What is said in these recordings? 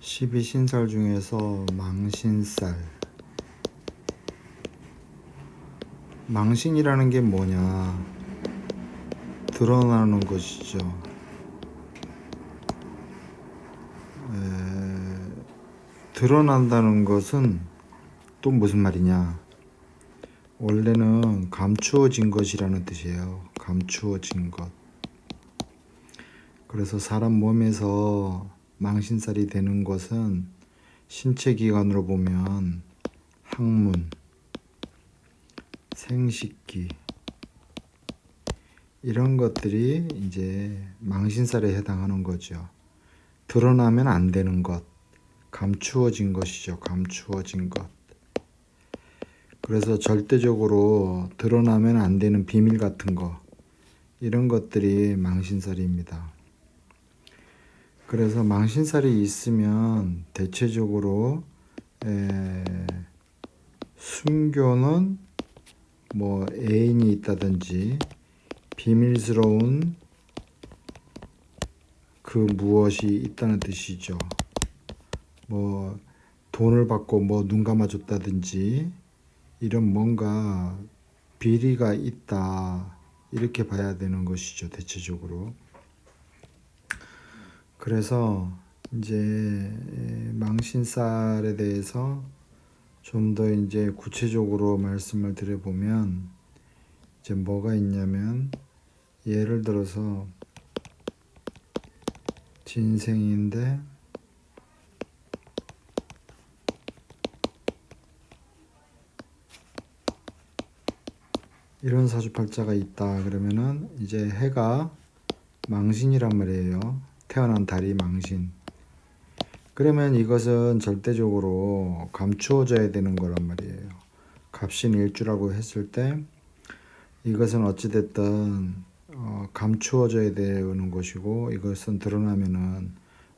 십이신살 중에서 망신살. 망신이라는 게 뭐냐? 드러나는 것이죠. 드러난다는 것은 또 무슨 말이냐? 원래는 감추어진 것이라는 뜻이에요. 감추어진 것. 그래서 사람 몸에서 망신살이 되는 것은 신체 기관으로 보면 항문, 생식기 이런 것들이 이제 망신살에 해당하는 거죠. 드러나면 안 되는 것, 감추어진 것이죠. 감추어진 것. 그래서 절대적으로 드러나면 안 되는 비밀 같은 거, 이런 것들이 망신살입니다. 그래서 망신살이 있으면 대체적으로 숨겨놓은 뭐 애인이 있다든지 비밀스러운 그 무엇이 있다는 뜻이죠. 뭐 돈을 받고 뭐 눈 감아줬다든지 이런 뭔가 비리가 있다, 이렇게 봐야 되는 것이죠. 대체적으로. 그래서 이제 망신살에 대해서 좀 더 이제 구체적으로 말씀을 드려보면 이제 뭐가 있냐면, 예를 들어서 진생인데 이런 사주팔자가 있다 그러면은 이제 해가 망신이란 말이에요. 태어난 달이 망신. 그러면 이것은 절대적으로 감추어져야 되는 거란 말이에요. 갑신일주라고 했을 때 이것은 어찌됐든 감추어져야 되는 것이고, 이것은 드러나면은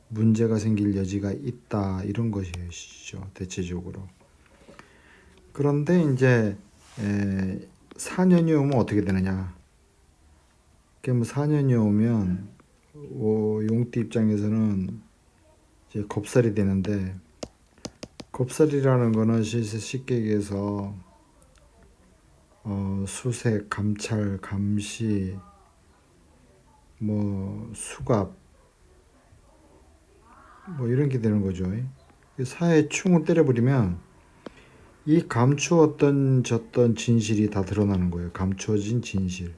문제가 생길 여지가 있다, 이런 것이죠. 대체적으로. 그런데 이제 4년이 오면 어떻게 되느냐? 그럼 4년이 오면 용띠 입장에서는 이제 겁살이 되는데, 겁살이라는 거는 쉽게 얘기해서 수색, 감찰, 감시, 뭐 수갑, 뭐 이런 게 되는 거죠. 사에 충을 때려버리면 이 감추었던 졌던 진실이 다 드러나는 거예요. 감추어진 진실.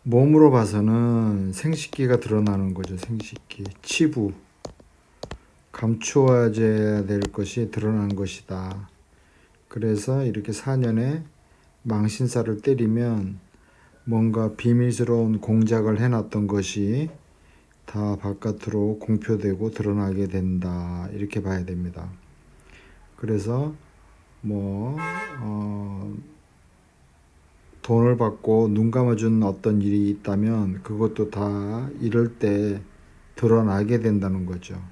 몸으로 봐서는 생식기가 드러나는 거죠. 생식기, 치부. 감추어야 될 것이 드러난 것이다. 그래서 이렇게 4년에 망신살을 때리면 뭔가 비밀스러운 공작을 해놨던 것이 다 바깥으로 공표되고 드러나게 된다, 이렇게 봐야 됩니다. 그래서 뭐 돈을 받고 눈 감아준 어떤 일이 있다면 그것도 다 이럴 때 드러나게 된다는 거죠.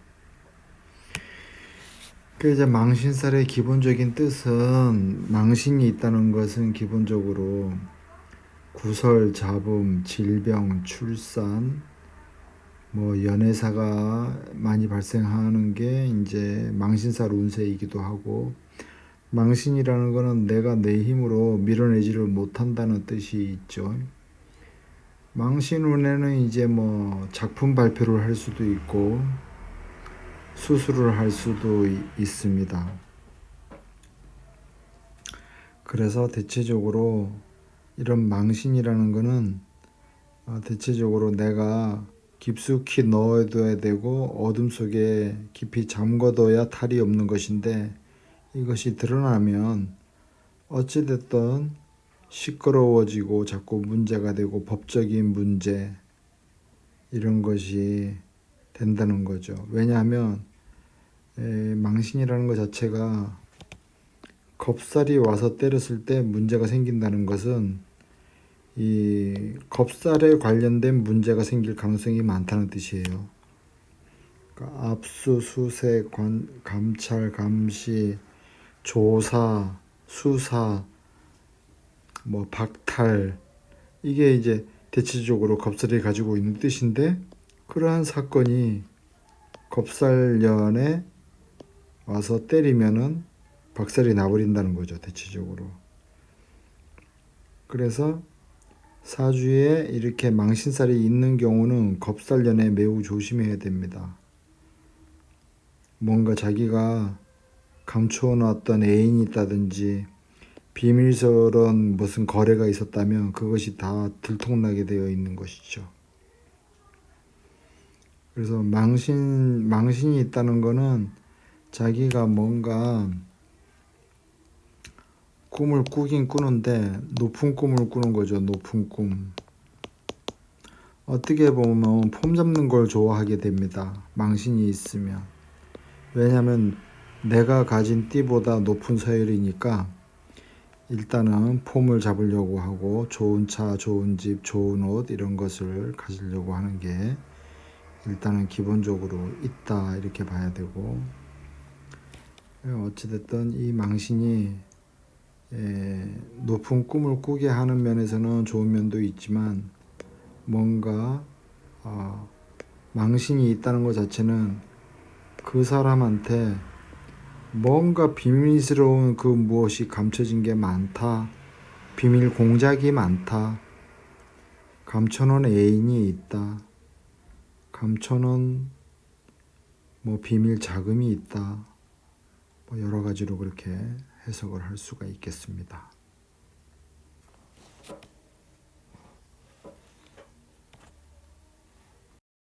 그 이제 망신살의 기본적인 뜻은, 망신이 있다는 것은 기본적으로 구설, 잡음, 질병, 출산, 뭐 연애사가 많이 발생하는 게 이제 망신살 운세이기도 하고, 망신이라는 거는 내가 내 힘으로 밀어내지를 못한다는 뜻이 있죠. 망신 운에는 이제 뭐 작품 발표를 할 수도 있고 수술을 할 수도 있습니다. 그래서 대체적으로 이런 망신이라는 거는 대체적으로 내가 깊숙이 넣어둬야 되고 어둠 속에 깊이 잠궈둬야 탈이 없는 것인데, 이것이 드러나면 어찌됐든 시끄러워지고 자꾸 문제가 되고 법적인 문제, 이런 것이 된다는 거죠. 왜냐하면 망신이라는 것 자체가 겁살이 와서 때렸을 때 문제가 생긴다는 것은 이 겁살에 관련된 문제가 생길 가능성이 많다는 뜻이에요. 그러니까 압수수색, 감찰, 감시, 조사, 수사, 뭐 박탈, 이게 이제 대체적으로 겁살이 가지고 있는 뜻인데, 그러한 사건이 겁살년에 와서 때리면은 박살이 나버린다는 거죠, 대체적으로. 그래서 사주에 이렇게 망신살이 있는 경우는 겁살년에 매우 조심해야 됩니다. 뭔가 자기가 감추어놨던 애인이 있다든지 비밀스러운 무슨 거래가 있었다면 그것이 다 들통나게 되어 있는 것이죠. 그래서 망신이 있다는 거는 자기가 뭔가 꿈을 꾸긴 꾸는데 높은 꿈을 꾸는 거죠. 높은 꿈. 어떻게 보면 폼 잡는 걸 좋아하게 됩니다. 망신이 있으면. 왜냐하면 내가 가진 띠보다 높은 서열이니까 일단은 폼을 잡으려고 하고 좋은 차, 좋은 집, 좋은 옷 이런 것을 가지려고 하는 게 일단은 기본적으로 있다 이렇게 봐야 되고, 어찌됐든 이 망신이 높은 꿈을 꾸게 하는 면에서는 좋은 면도 있지만 뭔가 망신이 있다는 것 자체는 그 사람한테 뭔가 비밀스러운 그 무엇이 감춰진 게 많다, 비밀 공작이 많다, 감춰놓은 애인이 있다, 감춰놓은 뭐 비밀 자금이 있다, 뭐 여러 가지로 그렇게 해석을 할 수가 있겠습니다.